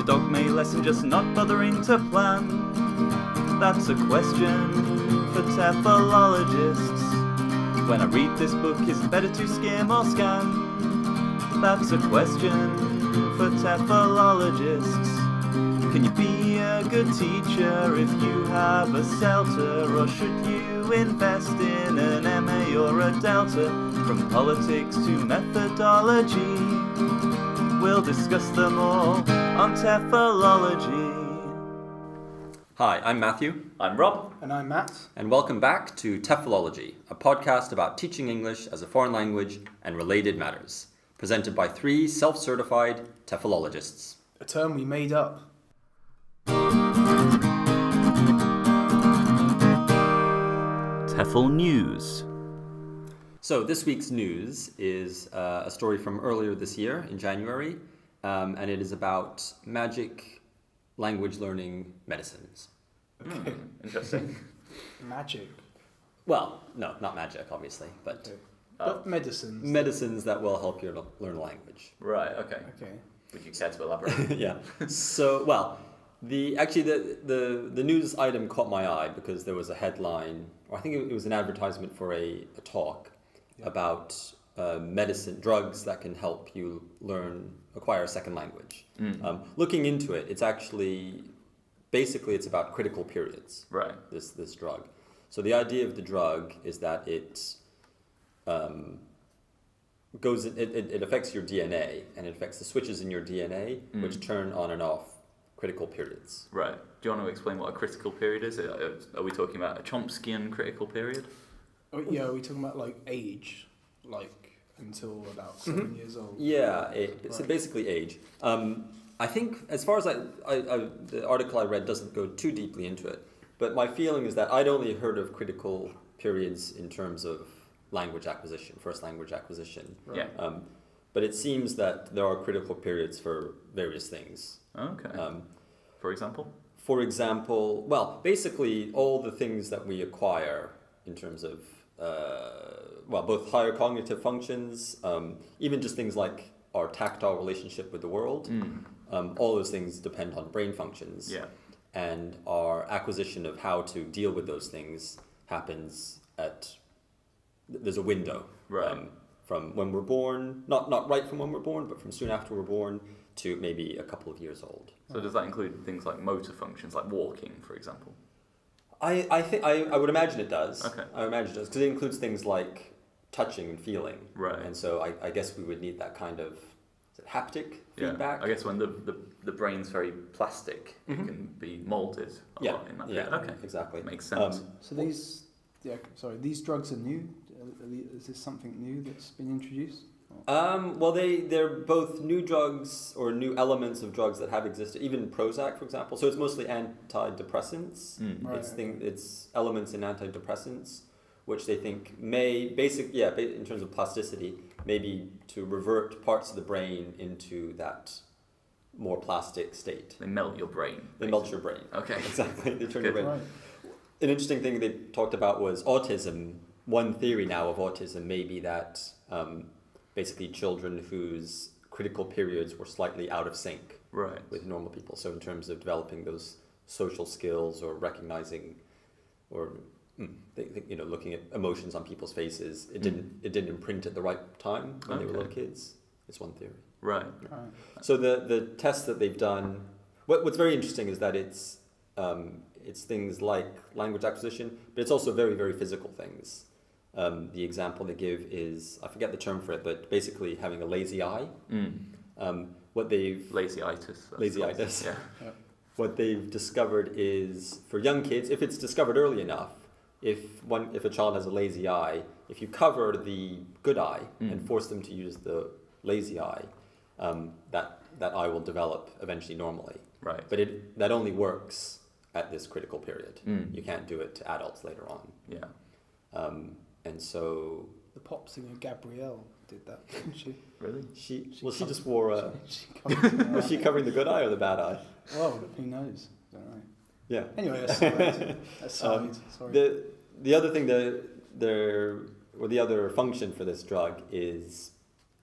a dogma lesson, just not bothering to plan? That's a question for TEFLologists. When I read this book, is it better to skim or scan? That's a question for TEFLologists. Can you be a good teacher if you have a CELTA? Or should you invest in an MA or a Delta? From politics to methodology, we'll discuss them all on TEFLology. Hi, I'm Matthew. I'm Rob. And I'm Matt. And welcome back to TEFLology, a podcast about teaching English as a foreign language and related matters, presented by 3 self-certified TEFLologists. A term we made up. TEFL News. So this week's news is a story from earlier this year in January, and it is about magic language learning medicines. Okay. Interesting. Magic. Well, no, not magic, obviously, but Okay. But medicines. medicines that will help you learn a language. Right, okay. Okay. Would you care to elaborate? Yeah. So, well, the news item caught my eye because there was a headline, or I think it was an advertisement for a talk about medicine, drugs that can help you acquire a second language. Looking into it, it's actually, basically it's about critical periods. Right. This drug. So the idea of the drug is that it affects your DNA, and it affects the switches in your DNA, which turn on and off critical periods. Right. Do you want to explain what a critical period is? Are we talking about a Chomskyan critical period? Oh, yeah, are we talking about like age? Like until about 7 years old? Yeah, so Right. basically age. I think as far as the article I read doesn't go too deeply into it, but my feeling is that I'd only heard of critical periods in terms of language acquisition, first language acquisition. Right. Yeah. But it seems that there are critical periods for various things. Okay. For example? For example, well, basically all the things that we acquire in terms of, both higher cognitive functions, even just things like our tactile relationship with the world, all those things depend on brain functions. Yeah. And our acquisition of how to deal with those things happens there's a window. Right. From when we're born, not right from when we're born, but from soon after we're born to maybe a couple of years old. So does that include things like motor functions, like walking, for example? I think I would imagine it does. Okay. I would imagine it does, because it includes things like touching and feeling. Right. And so I guess we would need that kind of haptic feedback. I guess when the brain's very plastic, it can be moulded a lot in that period. Okay. Exactly. Makes sense. So these drugs are new? Is this something new that's been introduced? Well, they're both new drugs or new elements of drugs that have existed, even Prozac, for example. So it's mostly antidepressants. Right, It's elements in antidepressants, which they think may, in terms of plasticity, maybe to revert parts of the brain into that more plastic state. They melt your brain. They melt your brain. Okay. Exactly. They turn your brain. Right. An interesting thing they talked about was autism. One theory now of autism may be that basically children whose critical periods were slightly out of sync with normal people. So in terms of developing those social skills or recognizing or looking at emotions on people's faces, it didn't imprint at the right time when they were little kids. It's one theory. Right. So the tests that they've done, what's very interesting is that it's things like language acquisition, but it's also very, very physical things. The example they give is, I forget the term for it, but basically having a lazy eye. Lazyitis. Yeah. What they've discovered is for young kids, if it's discovered early enough, if a child has a lazy eye, if you cover the good eye and force them to use the lazy eye, that eye will develop eventually normally. Right. But that only works at this critical period. You can't do it to adults later on. Yeah. And so The pop singer Gabrielle did that, didn't she? Really? she just wore a. She Was she covering the good eye or the bad eye? Well, who knows? Don't know. Yeah. Anyway, aside. Sorry. The other thing the other function for this drug is,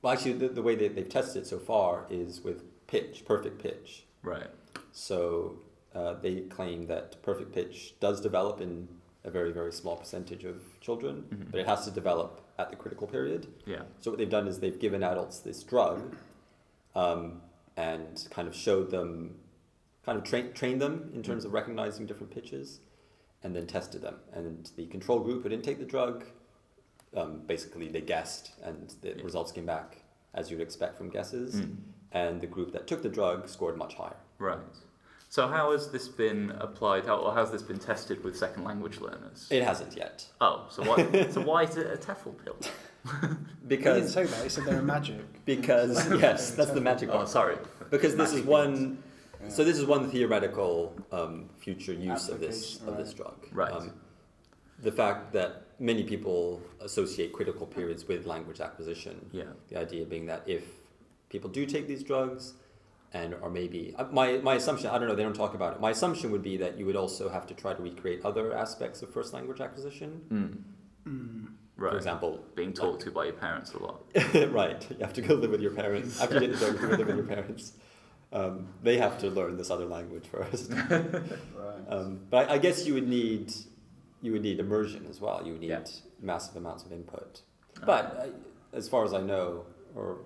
well, actually the way they've tested it so far is with pitch, perfect pitch. Right. So they claim that perfect pitch does develop in a very, very small percentage of children, but it has to develop at the critical period. Yeah. So what they've done is they've given adults this drug and kind of showed them, kind of trained them in terms of recognizing different pitches, and then tested them. And the control group who didn't take the drug, basically they guessed, and the results came back as you'd expect from guesses. And the group that took the drug scored much higher. Right. So how has this been applied, or has this been tested with second language learners? It hasn't yet. Oh, so why is it a TEFL pill? Because He didn't say that. He said they're magic. Because yes, that's the magic Oh, part. sorry. Because this is Magic one. Yeah. So this is one theoretical future use of this Application, drug. Right. The fact that many people associate critical periods with language acquisition. Yeah. The idea being that if people do take these drugs, and or maybe my assumption, I don't know, they don't talk about it. My assumption would be that you would also have to try to recreate other aspects of first language acquisition. Right. For example, Being talked to by your parents a lot. right, you have to go live with your parents. After you get the drug, you go live with your parents. They have to learn this other language first. Right. But I guess you would need immersion as well. You would need Yeah. massive amounts of input. But as far as I know, or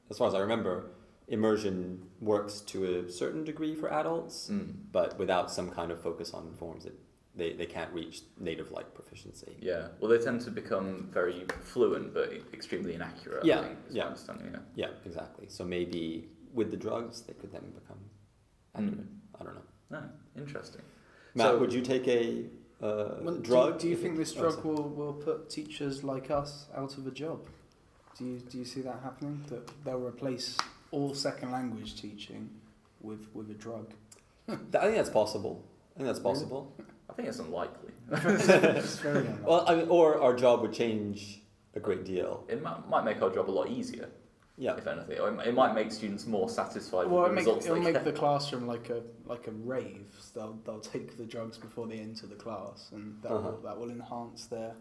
as far as I remember, immersion works to a certain degree for adults, but without some kind of focus on forms, they can't reach native-like proficiency. Yeah. Well, they tend to become very fluent, but extremely inaccurate. Yeah, I think, is yeah. my understanding. Yeah. Yeah, exactly. So maybe with the drugs, they could then become accurate. I don't know. No, interesting. Matt, So- would you take a Well, drug? Do you think this Oh, drug sorry. will put teachers like us out of a job? Do you see that happening? That they'll replace all second language teaching with a drug? I think that's possible. I think that's Really? possible. I think it's unlikely. It's very unlikely. Well, I mean, or our job would change a great deal. It might make our job a lot easier, Yeah. if anything. Or it might make students more satisfied Well, with the results it'll they make get. the classroom like a rave. So they'll take the drugs before they enter the class, and that will enhance their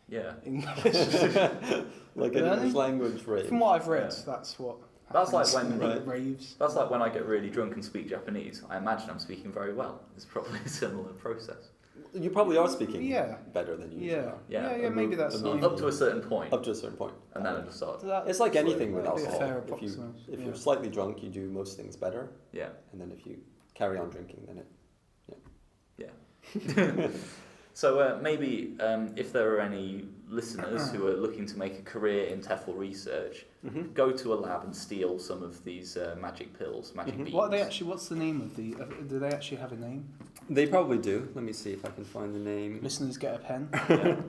Yeah. English. Like an Learning? English language rate. From what I've read, Yeah. that's what. That's like happens when- in Right. raves. That's like when I get really drunk and speak Japanese. I imagine I'm speaking very well. It's probably a similar process. You probably are speaking Yeah. better than you usually Yeah. are. Yeah. Yeah. Maybe that's Well, something. Up to a certain point, Up to a certain point. and then I just start. It's like anything with Might be a alcohol. fair If approximation, you're yeah. slightly drunk, you do most things better, Yeah. and then if you carry on drinking, then it. So maybe if there are any listeners who are looking to make a career in TEFL research, go to a lab and steal some of these magic pills, magic beans. What are they actually? What's the name of the? Do they actually have a name? They probably do. Let me see if I can find the name. Listeners get a pen. Yeah.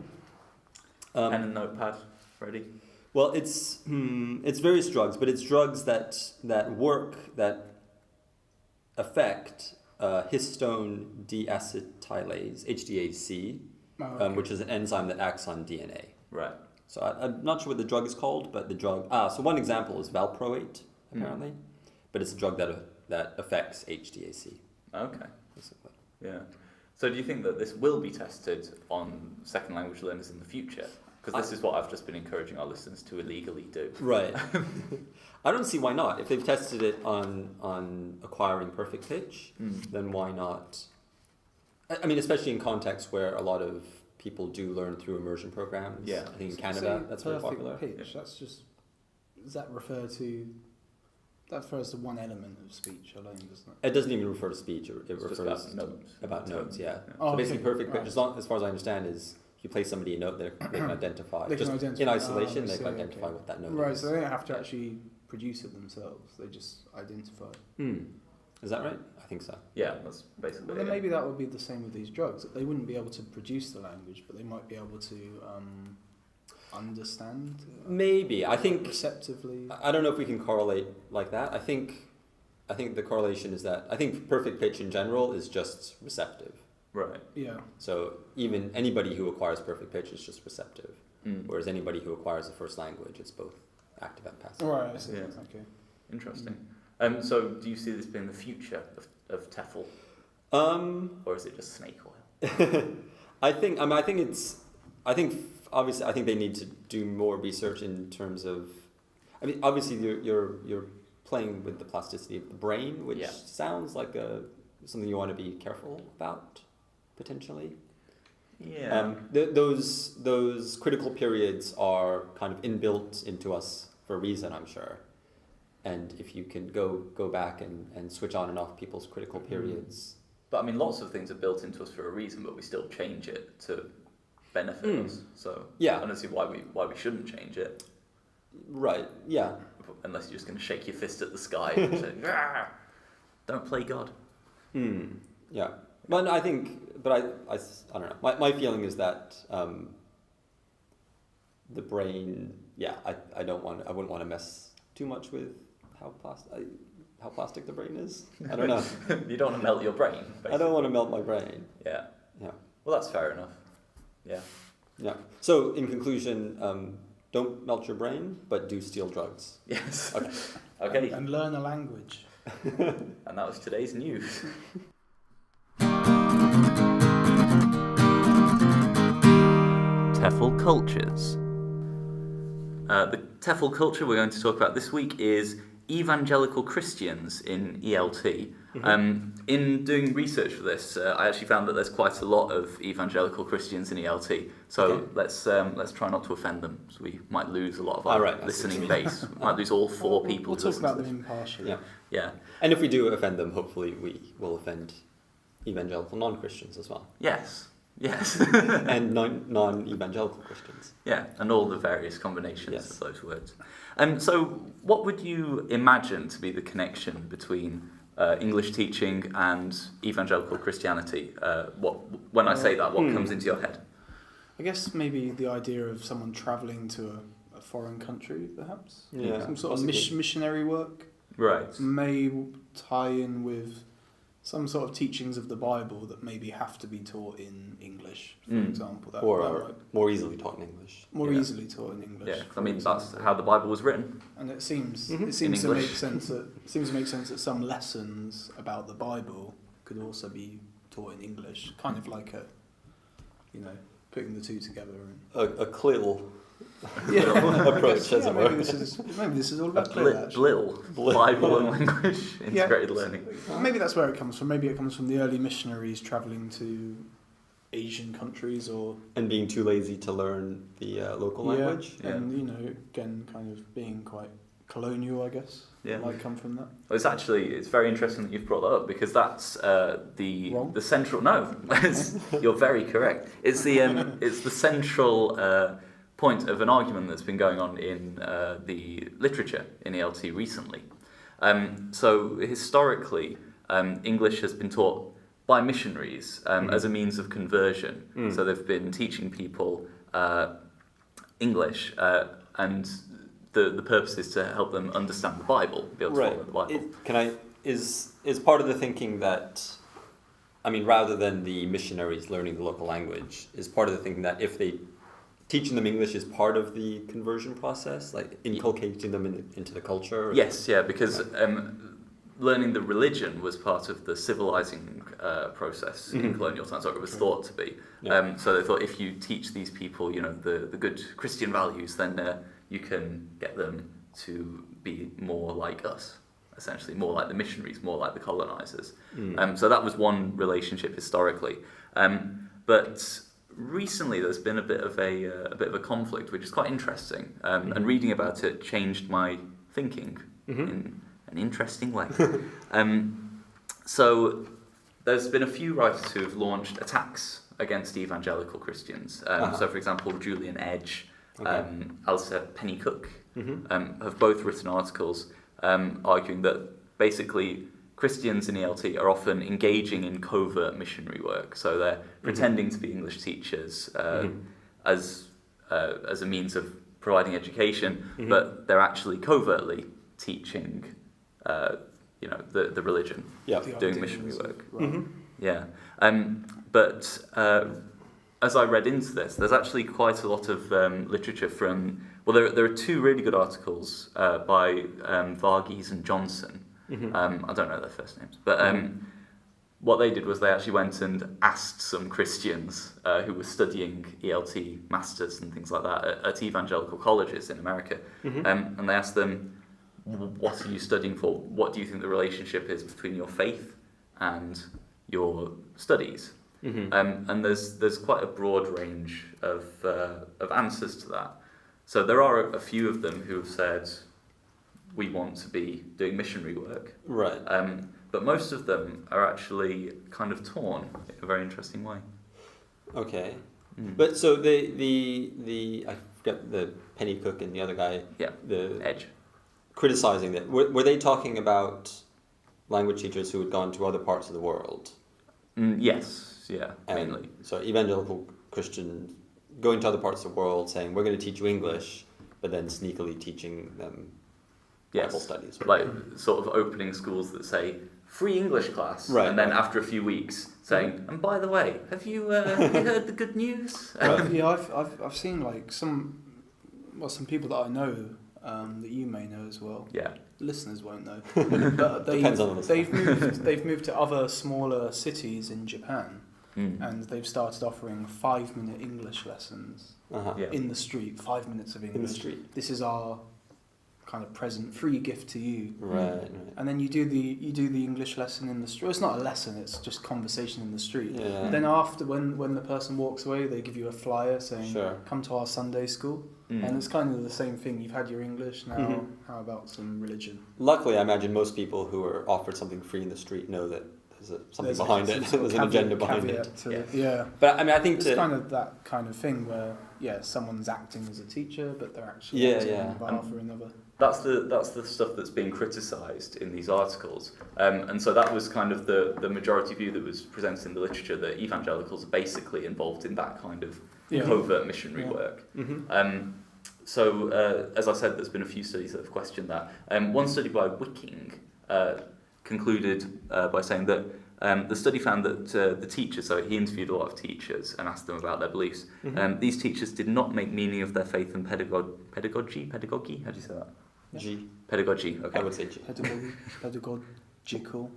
Pen and notepad ready. Well, it's various drugs, but it's drugs that work, that affect histone deacetylase, HDAC, Oh, okay. which is an enzyme that acts on DNA. Right. So I'm not sure what the drug is called, but the drug. So one example is valproate, apparently, but it's a drug that affects HDAC. Okay. Basically. Yeah. So do you think that this will be tested on second language learners in the future? Because this is what I've just been encouraging our listeners to illegally do. Right. I don't see why not. If they've tested it on acquiring perfect pitch, then why not? I mean, especially in contexts where a lot of people do learn through immersion programs. Yeah. I think in Canada that's very perfect popular. pitch. That's just. Does that refer to? That refers to one element of speech alone, doesn't it? It doesn't even refer to speech. It It's just refers about notes. about notes. Yeah. Oh, So basically, okay. perfect pitch, Right. as far as I understand, is if you play somebody a note, they can identify. They can Just identify. in isolation, I they see, can identify okay. what that note Right, is. so they don't have to actually produce it themselves. They just identify it. Is that right? I think so. Yeah, that's basically Well, then it. maybe that would be the same with these drugs. They wouldn't be able to produce the language, but they might be able to understand. Maybe. I think. Receptively. I don't know if we can correlate like that. I think the correlation is that I think perfect pitch in general is just receptive. Right. Yeah. So even anybody who acquires perfect pitch is just receptive, whereas anybody who acquires the first language, it's both active and passive. All right. I see. Yeah. Okay. Interesting. So do you see this being the future of TEFL, or is it just snake oil? I think obviously they need to do more research in terms of. I mean, obviously your playing with the plasticity of the brain, which sounds like something you want to be careful about, potentially. Yeah. Those critical periods are kind of inbuilt into us for a reason, I'm sure. And if you can go back and switch on and off people's critical periods. But I mean, lots of things are built into us for a reason, but we still change it to benefit us. So I don't see why we shouldn't change it. Right. Yeah. Unless you're just going to shake your fist at the sky and say, "Rah! Don't play God." Yeah. But I think, I don't know. My feeling is that the brain. Yeah. I wouldn't want to mess too much with how plastic the brain is. I don't know. You don't want to melt your brain, basically. I don't want to melt my brain. Yeah. Yeah. Well, that's fair enough. Yeah. Yeah. So, in conclusion, don't melt your brain, but do steal drugs. Yes. Okay. Okay. And learn a language. And that was today's news. TEFL cultures. The TEFL culture we're going to talk about this week is Evangelical Christians in ELT. In doing research for this, I actually found that there's quite a lot of Evangelical Christians in ELT. So let's try not to offend them. So we might lose a lot of our listening base. We might lose all four people. We'll talk about them impartially. Yeah. And if we do offend them, hopefully we will offend evangelical non-Christians as well. Yes. And non-evangelical Christians. Yeah, and all the various combinations of those words. So what would you imagine to be the connection between English teaching and evangelical Christianity? When I say that, what comes into your head? I guess maybe the idea of someone travelling to a foreign country, perhaps. Yeah. Some sort of missionary work. Right. May tie in with some sort of teachings of the Bible that maybe have to be taught in English, for example. Or more easily taught in English. Easily taught in English. Yeah, I mean that's how the Bible was written. And it seems to make sense that some lessons about the Bible could also be taught in English, kind of like putting the two together. A CLIL approach, as it were. Maybe this is all about BLIL, Bible and Language Integrated Learning. Maybe that's where it comes from. Maybe it comes from the early missionaries travelling to Asian countries and being too lazy to learn the local language. And again, kind of being quite colonial, I guess. Yeah. Might come from that. Well, it's very interesting that you've brought that up because that's the central. No, you're very correct. It's the central point of an argument that's been going on in the literature in ELT recently. So historically, English has been taught by missionaries as a means of conversion. So they've been teaching people English, and the purpose is to help them understand the Bible, be able to follow the Bible. Is part of the thinking that, rather than the missionaries learning the local language, is part of the thinking that if they teaching them English is part of the conversion process, like inculcating them into the culture? Yes, because learning the religion was part of the civilizing process in colonial times, or it was thought to be. So they thought if you teach these people, the good Christian values, then you can get them to be more like us, essentially, more like the missionaries, more like the colonizers. So that was one relationship historically. But recently, there's been a bit of a conflict, which is quite interesting, and reading about it changed my thinking in an interesting way. So there's been a few writers who have launched attacks against evangelical Christians. So, for example, Julian Edge, Alistair Pennycook have both written articles arguing that basically Christians in ELT are often engaging in covert missionary work, so they're pretending to be English teachers as a means of providing education, but they're actually covertly teaching, the religion, doing missionary work. But as I read into this, there's actually quite a lot of literature from. Well, there are two really good articles by Varghese and Johnson. I don't know their first names, but what they did was they actually went and asked some Christians who were studying ELT masters and things like that at evangelical colleges in America, and they asked them, what are you studying for? What do you think the relationship is between your faith and your studies? And there's quite a broad range of answers to that. So there are a few of them who have said, we want to be doing missionary work. Right. But most of them are actually kind of torn in a very interesting way. Okay. But so the I forget the Penny Cook and the other guy. Yeah. The Edge. Criticizing that. Were they talking about language teachers who had gone to other parts of the world? Yes. Yeah. Mainly. So evangelical Christians going to other parts of the world, saying we're going to teach you English, but then sneakily teaching them Bible studies. Like sort of opening schools that say free English class, right, and then after a few weeks saying, and by the way, have you heard the good news? Yeah, I've seen like some people that I know that you may know as well. Yeah, listeners won't know. But Depends on the listener. they've moved to other smaller cities in Japan, and they've started offering 5-minute English lessons in the street. 5 minutes of English. In the street. This is our kind of present free gift to you. Right. And then you do the English lesson in the street. Well, it's not a lesson; it's just conversation in the street. Yeah. Then after, when the person walks away, they give you a flyer saying, Sure. "Come to our Sunday school." And it's kind of the same thing. You've had your English now. How about some religion? Luckily, I imagine most people who are offered something free in the street know that there's something behind it. There's an agenda behind it. Yeah. But I mean, I think it's kind of that kind of thing where someone's acting as a teacher, but they're actually acting on behalf of another. That's the stuff that's being criticised in these articles, and so that was kind of the majority view that was presented in the literature, that evangelicals are basically involved in that kind of covert missionary work. So as I said, there's been a few studies that have questioned that. One study by Wicking concluded by saying that the study found that the teachers, so he interviewed a lot of teachers and asked them about their beliefs, these teachers did not make meaning of their faith and pedagogy, how do you say that? G. Pedagogy, okay. I would say G. Pedagogical.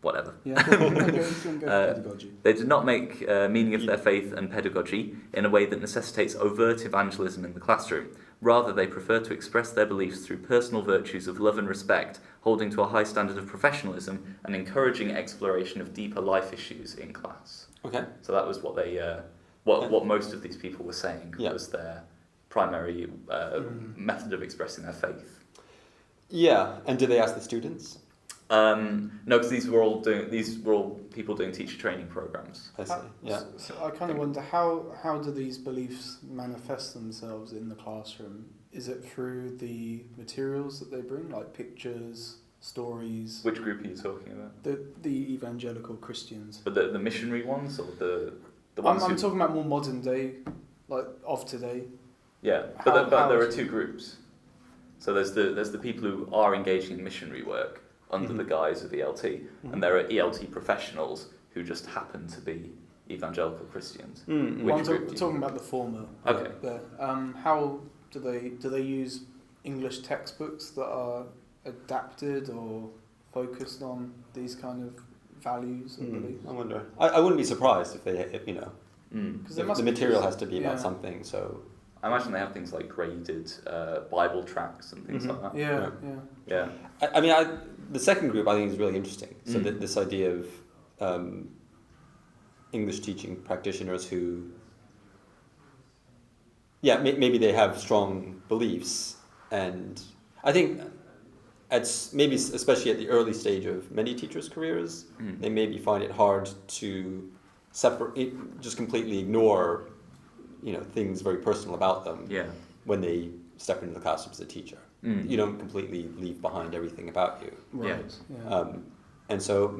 Whatever. Yeah. Pedagogy. They did not make meaning of their faith and pedagogy in a way that necessitates overt evangelism in the classroom. Rather, they prefer to express their beliefs through personal virtues of love and respect, holding to a high standard of professionalism, and encouraging exploration of deeper life issues in class. Okay. So that was what they, what most of these people were saying was their primary method of expressing their faith. Yeah, and did they ask the students? No, because these were all people doing teacher training programs. I see. Yeah. So I kind of wonder how do these beliefs manifest themselves in the classroom? Is it through the materials that they bring, like pictures, stories? Which group are you talking about? The evangelical Christians. But the missionary ones, or the ones? I'm talking about more modern day, like of today. Yeah, but there are two groups. So there's the people who are engaging in missionary work under the guise of ELT, and there are ELT professionals who just happen to be evangelical Christians. I'm talking about the former. Okay. How do they use English textbooks that are adapted or focused on these kind of values and beliefs? I wonder. I wouldn't be surprised if the material has to be about something. So I imagine they have things like graded Bible tracts and things like that. Yeah. I mean, the second group I think is really interesting. So this idea of English teaching practitioners who, maybe they have strong beliefs, and I think maybe especially at the early stage of many teachers' careers, they maybe find it hard to just completely ignore things very personal about them when they step into the classroom as a teacher. You don't completely leave behind everything about you. Right. And so,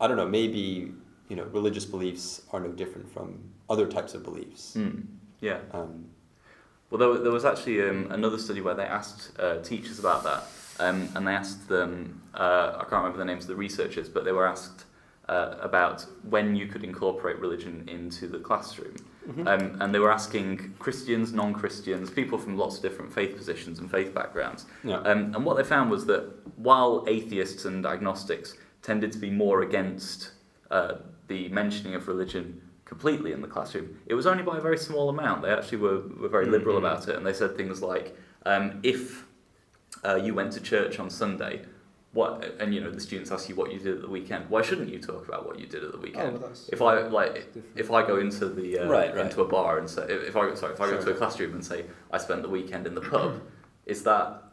I don't know, maybe, religious beliefs are no different from other types of beliefs. Well, there was actually another study where they asked teachers about that, and they asked them, I can't remember the names of the researchers, but they were asked about when you could incorporate religion into the classroom. And they were asking Christians, non-Christians, people from lots of different faith positions and faith backgrounds. And what they found was that while atheists and agnostics tended to be more against the mentioning of religion completely in the classroom, it was only by a very small amount. They actually were very liberal about it, and they said things like, if you went to church on Sunday. And the students ask you what you did at the weekend. Why shouldn't you talk about what you did at the weekend? If I go into the into a bar and say if I go to a classroom and say I spent the weekend in the pub, is that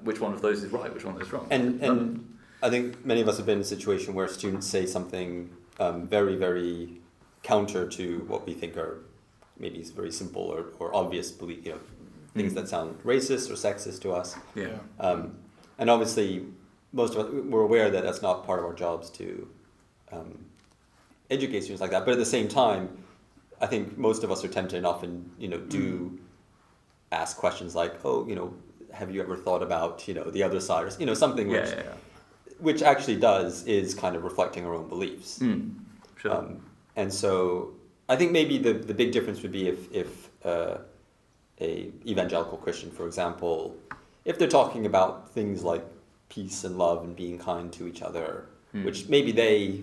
which one of those is right? Which one is wrong? And I think many of us have been in a situation where students say something very, very counter to what we think are maybe very simple or obvious belief, things that sound racist or sexist to us. Yeah. And obviously, most of us, we're aware that that's not part of our jobs to educate students like that. But at the same time, I think most of us are tempted and often, do ask questions like, have you ever thought about, the other side, or, something which actually is kind of reflecting our own beliefs. Sure. And so I think maybe the big difference would be if a evangelical Christian, for example, if they're talking about things like peace and love and being kind to each other, which maybe they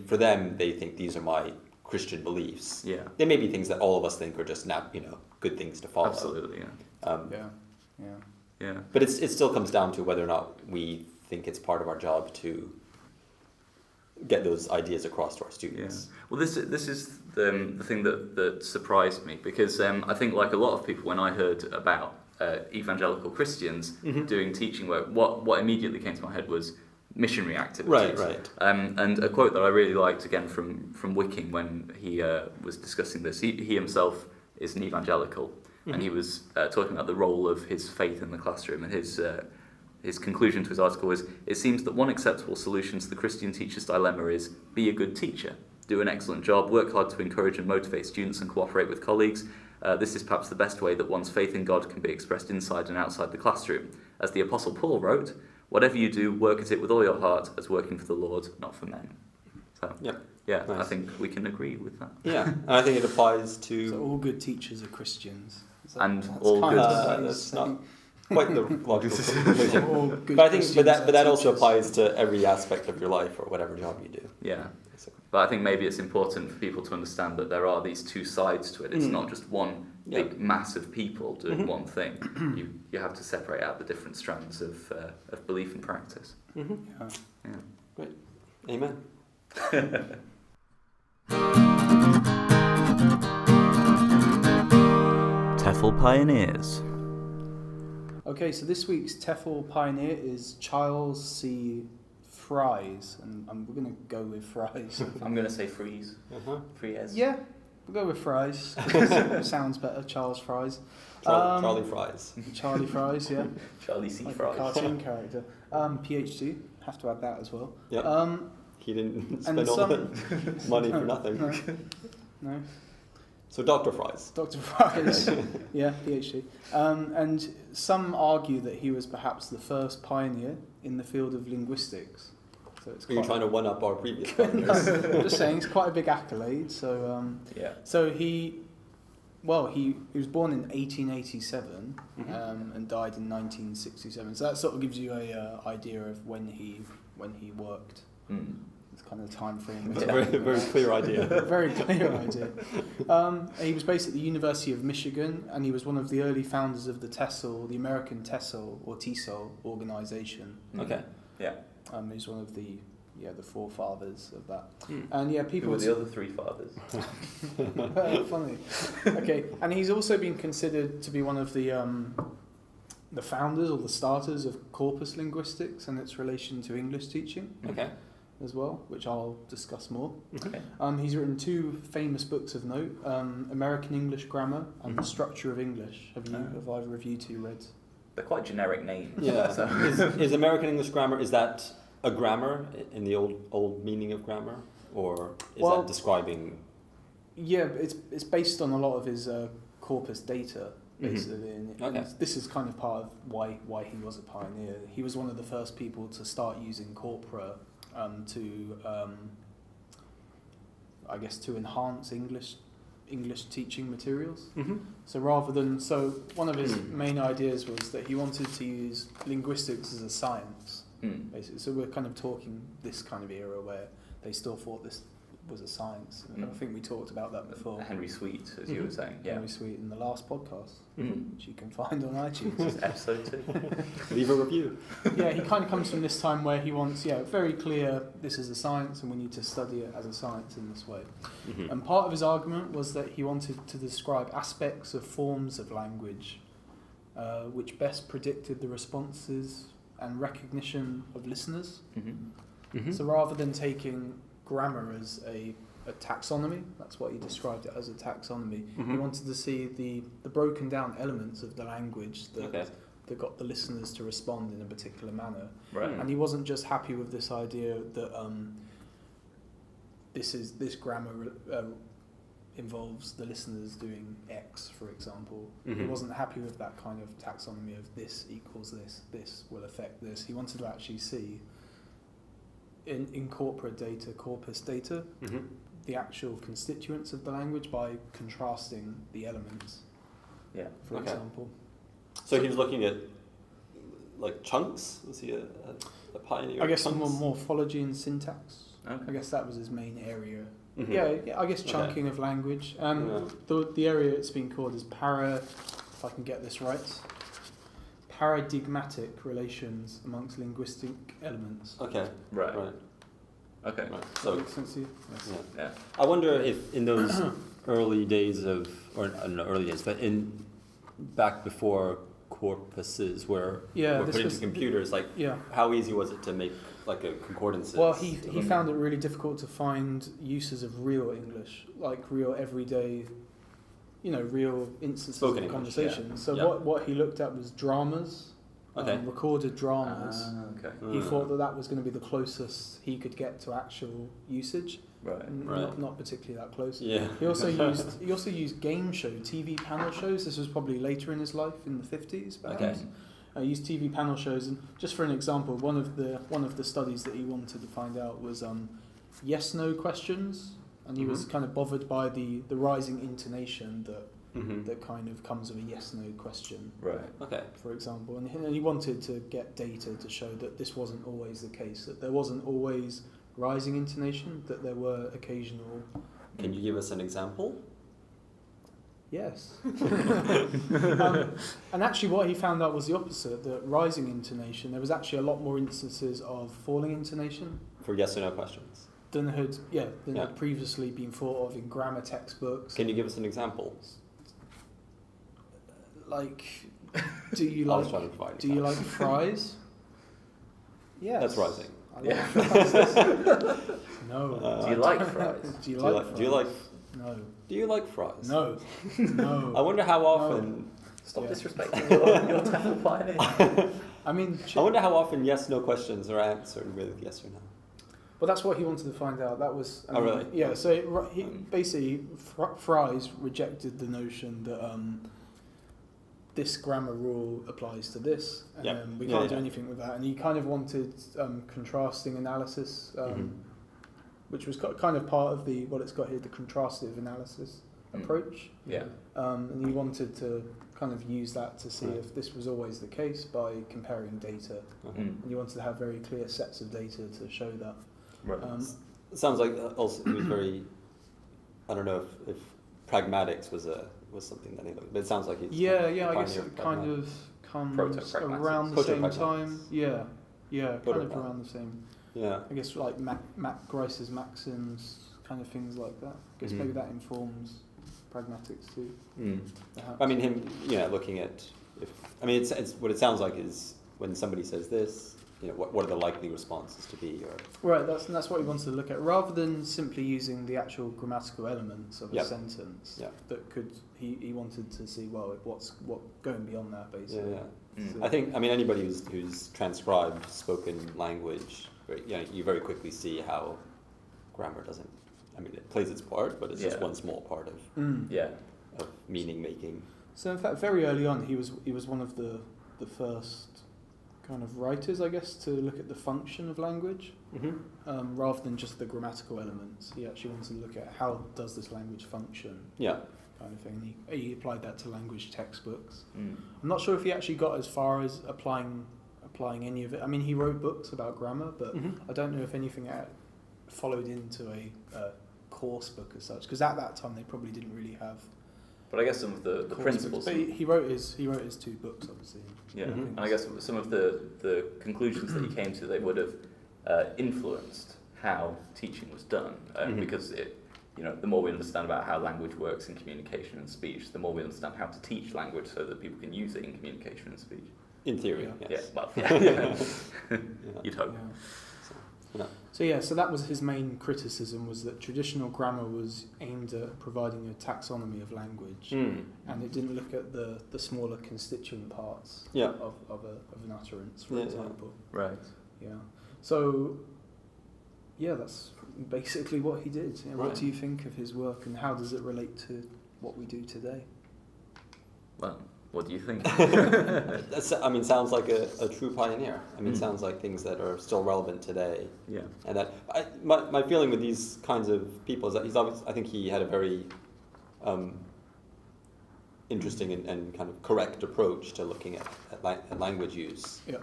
think these are my Christian beliefs. Yeah. They may be things that all of us think are just good things to follow. Absolutely, yeah. But it still comes down to whether or not we think it's part of our job to get those ideas across to our students. Yeah. Well, this is the thing that surprised me, because I think, like a lot of people, when I heard about evangelical Christians doing teaching work, what immediately came to my head was missionary activities. Right. And a quote that I really liked, again from Wicking, when he was discussing this. He himself is an evangelical, and he was talking about the role of his faith in the classroom, and his conclusion to his article was, it seems that one acceptable solution to the Christian teacher's dilemma is be a good teacher, do an excellent job, work hard to encourage and motivate students and cooperate with colleagues. This is perhaps the best way that one's faith in God can be expressed inside and outside the classroom. As the Apostle Paul wrote, whatever you do, work at it with all your heart as working for the Lord, not for men. So, nice. I think we can agree with that. Yeah, and I think it applies to... So all good teachers are Christians. And all good... That's not quite the logical conclusion. But I think that also applies to every aspect of your life or whatever job you do. Yeah. But I think maybe it's important for people to understand that there are these two sides to it. It's not just one big mass of people doing one thing. You have to separate out the different strands of belief and practice. Great. Amen. TEFL Pioneers. Okay, so this week's TEFL Pioneer is Charles C. Fries, and we're going to go with Fries. I'm going to say Freeze. Fries. Yeah, we'll go with Fries. Sounds better, Charles Fries. Charlie Fries. Charlie Fries, yeah. Charlie C. Like Fries. a cartoon character. PhD, have to add that as well. Yep. He didn't spend all the money for nothing. No. So Dr. Fries. Dr. Fries, yeah, PhD. And some argue that he was perhaps the first pioneer in the field of linguistics. So it's Are you trying to one-up our previous pioneers? I'm just saying, it's quite a big accolade. So, So he was born in 1887 and died in 1967. So that sort of gives you a idea of when he worked. It's kind of the time frame. It's a very clear idea. Very clear idea. He was based at the University of Michigan, and he was one of the early founders of the TESOL, the American TESOL or TESOL organization. Okay. Yeah. He's one of the forefathers of that. And people. Who were the other three fathers? Funny. Okay, and he's also been considered to be one of the founders or the starters of corpus linguistics and its relation to English teaching. Okay. As well, which I'll discuss more. Okay. He's written two famous books of note: American English Grammar and The Structure of English. Have either of you two read? They're quite generic names. Yeah. So. Is American English Grammar, is that a grammar in the old meaning of grammar, or is that describing? Yeah, it's based on a lot of his corpus data. Basically, and this is kind of part of why he was a pioneer. He was one of the first people to start using corpora to enhance English teaching materials. So one of his main ideas was that he wanted to use linguistics as a science, basically. So we're kind of talking this kind of era where they still thought was a science. I think we talked about that before. Henry Sweet, as you were saying. Yeah. Henry Sweet in the last podcast, which you can find on iTunes. Episode 2. Leave a review. Yeah, he kind of comes from this time where he wants, very clear, this is a science and we need to study it as a science in this way. And part of his argument was that he wanted to describe aspects of forms of language which best predicted the responses and recognition of listeners. So rather than taking grammar as a taxonomy, that's what he described it as, a taxonomy, he wanted to see the broken down elements of the language that got the listeners to respond in a particular manner. Right. And he wasn't just happy with this idea that this grammar involves the listeners doing X, for example. He wasn't happy with that kind of taxonomy of this equals this will affect this. He wanted to actually see in corporate data, corpus data, the actual constituents of the language by contrasting the elements, for example. So he was looking at like chunks? Was he a pioneer? I guess chunks? more morphology and syntax. Okay. I guess that was his main area. Yeah, I guess chunking of language. The area it's been called is if I can get this right, paradigmatic relations amongst linguistic elements. Okay. Right. Okay. Right. So, yeah. I wonder if in those early days but back before corpuses were put into computers, how easy was it to make like a concordances? Well, he found it really difficult to find uses of real English, like real everyday, real instances Spoken of English, conversation. So what he looked at was dramas, recorded dramas. He thought that was going to be the closest he could get to actual usage. Right. Not particularly that close. Yeah. He also used game show, TV panel shows. This was probably later in his life, in the 50s, perhaps. Used TV panel shows, and just for an example, one of the studies that he wanted to find out was yes/no questions, and he was kind of bothered by the rising intonation that kind of comes with a yes/no question. Right. Okay. For example, and he wanted to get data to show that this wasn't always the case, that there wasn't always rising intonation, that there were occasional. Can you give us an example? Yes. And actually what he found out was the opposite, that rising intonation, there was actually a lot more instances of falling intonation. For yes or no questions? Than had previously been thought of in grammar textbooks. Can you give us an example? Like, do you like fries? Yes. That's rising. I like fries. No. Do you like fries? Do you like fries? No. Do you like fries? No. No. I wonder how often... Stop disrespecting your TEFL pioneer. I wonder how often yes/no questions are answered with yes or no. Well, that's what he wanted to find out. That was... really? Yeah, so he basically, Fries rejected the notion that this grammar rule applies to this, and we can't do anything with that. And he kind of wanted contrasting analysis, which was kind of part of what it's got here, the contrastive analysis approach. Yeah. And he wanted to kind of use that to see if this was always the case by comparing data. And he wanted to have very clear sets of data to show that. Right. It sounds like also he was very... I don't know if pragmatics was something that he looked, but it sounds like he's I guess it kind of comes around the same time. Yeah, kind of around the same. Yeah. I guess like Matt Grice's maxims, kind of things like that. I guess maybe that informs pragmatics too. Perhaps. I mean, him, looking at it's what it sounds like is when somebody says this, what are the likely responses to be? Right, that's what he wanted to look at, rather than simply using the actual grammatical elements of a sentence. That he wanted to see what's going beyond that basically. So, I think anybody who's transcribed spoken language, you very quickly see how grammar doesn't. It plays its part, but it's just one small part of meaning making. So in fact, very early on, he was one of the first kind of writers, I guess, to look at the function of language, rather than just the grammatical elements. He actually wanted to look at how does this language function, kind of thing. He applied that to language textbooks. I'm not sure if he actually got as far as applying any of it. He wrote books about grammar, but I don't know if anything followed into a course book as such, because at that time they probably didn't really have. But I guess some of the principles. But he wrote his 2 books, obviously. Yeah, and I guess some of the conclusions that he came to, they would have influenced how teaching was done, because the more we understand about how language works in communication and speech, the more we understand how to teach language so that people can use it in communication and speech. In theory, yes. You'd hope. So that was his main criticism, was that traditional grammar was aimed at providing a taxonomy of language, and it didn't look at the smaller constituent parts of an utterance, for example. Right. Yeah. So, that's basically what he did. What do you think of his work, and how does it relate to what we do today? Well, what do you think? Sounds like a true pioneer. Sounds like things that are still relevant today. Yeah. And that my feeling with these kinds of people is that I think he had a very interesting and kind of correct approach to looking at language use. Yeah.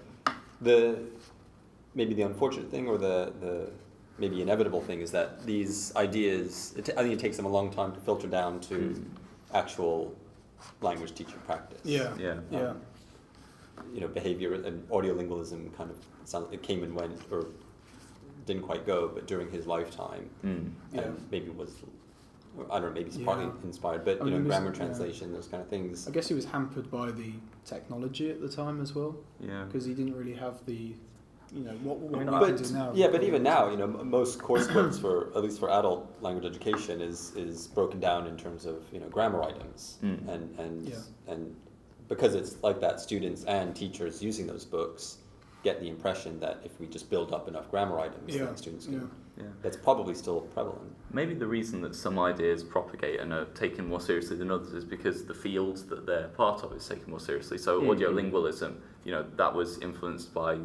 Maybe the unfortunate thing, or the maybe inevitable thing, is that these ideas, I think it takes them a long time to filter down to actual language teaching practice. Behavior and audiolingualism kind of sounds, it came and went, or didn't quite go, but during his lifetime, and maybe was, I don't know, maybe it's partly inspired, but grammar translation, those kind of things. I guess he was hampered by the technology at the time as well. Yeah. Because he didn't really have the, what we can do now. Yeah, but even now, most coursebooks at least for adult language education is broken down in terms of grammar items, and because it's like that, students and teachers using those books get the impression that if we just build up enough grammar items, then students can. Yeah. That's probably still prevalent. Maybe the reason that some ideas propagate and are taken more seriously than others is because the field that they're part of is taken more seriously. So audiolingualism, that was influenced by,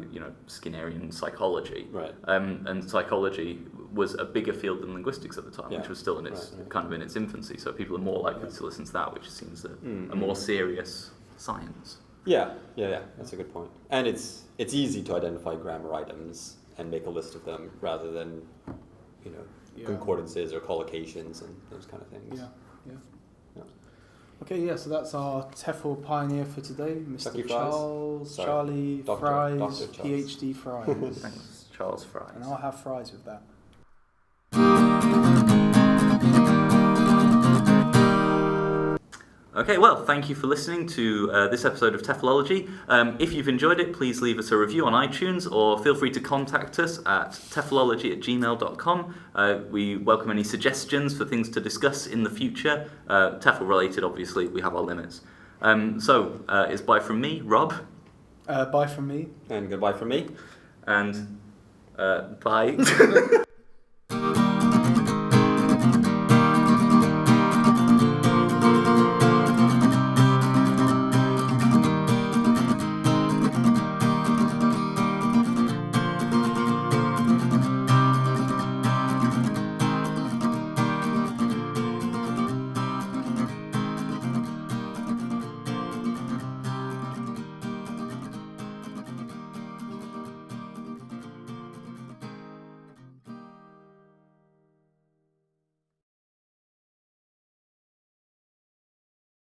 Skinnerian psychology. Right. And psychology was a bigger field than linguistics at the time, which was still in its kind of in its infancy. So people are more likely to listen to that, which seems a more serious science. Yeah. That's a good point. And it's easy to identify grammar items and make a list of them rather than, concordances or collocations and those kind of things. Yeah. Okay, so that's our TEFL pioneer for today, Mr. Charlie Dr. Fries, Charles. PhD Fries. Thanks, Charles Fries. And I'll have fries with that. Okay, well, thank you for listening to this episode of TEFLology. If you've enjoyed it, please leave us a review on iTunes, or feel free to contact us at teflology@gmail.com. We welcome any suggestions for things to discuss in the future. TEFL related, obviously, we have our limits. So it's bye from me, Rob. Bye from me. And goodbye from me. And bye.